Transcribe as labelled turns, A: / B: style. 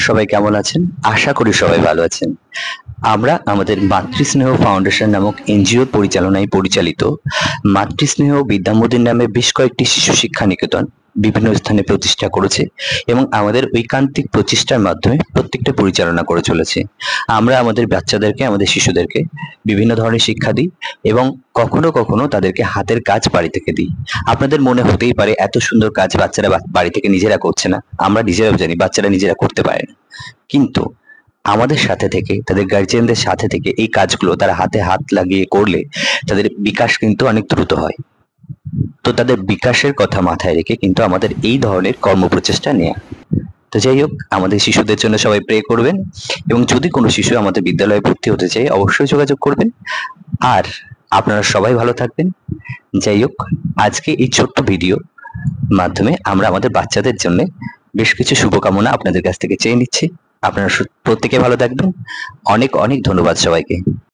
A: সবাই কেমন আছেন? আশা করি সবাই ভালো আছেন। আমরা আমাদের মাতৃস্নেহ ফাউন্ডেশন নামক এনজিওর পরিচালনায় পরিচালিত মাতৃস্নেহ বিদ্যামন্দির নামে বেশ কয়েকটি শিশু শিক্ষা নিকেতন বিভিন্ন স্থানে প্রতিষ্ঠা করেছে এবং আমাদের ঐকান্তিক প্রচেষ্টার মাধ্যমে প্রত্যেকটা পরিচালনা করে চলেছে। আমরা আমাদের বাচ্চাদেরকে, আমাদের শিশুদেরকে বিভিন্ন ধরনের শিক্ষা দিই এবং কখনো কখনো তাদেরকে হাতের কাজ বাড়ি থেকে দিই। আপনাদের মনে হতেই পারে এত সুন্দর কাজ বাচ্চারা বাড়ি থেকে নিজেরা করছে না। আমরা নিজেরাও জানি বাচ্চারা নিজেরা করতে পারে না। কিন্তু আমাদের সাথে থেকে, তাদের গার্জিয়ানদের সাথে থেকে এই কাজগুলো তারা হাতে হাত লাগিয়ে করলে তাদের বিকাশ কিন্তু অনেক দ্রুত হয়। তো তাদের বিকাশের কথা মাথায় রেখে কিন্তু আমাদের এই ধরনের কর্মপ্রচেষ্টা নেয়া। তো যাই হোক, আমাদের শিশুদের জন্য সবাই প্রে করবেন এবং যদি কোনো শিশু আমাদের বিদ্যালয়ে ভর্তি হতে চায় অবশ্যই যোগাযোগ করবেন। আর আপনারা সবাই ভালো থাকবেন। যাই হোক, আজকে এই ছোট্ট ভিডিও মাধ্যমে আমরা আমাদের বাচ্চাদের জন্য বেশ কিছু শুভকামনা আপনাদের কাছ থেকে চেয়ে নিচ্ছি। আপনারা প্রত্যেকে ভালো থাকবেন। অনেক অনেক ধন্যবাদ সবাইকে।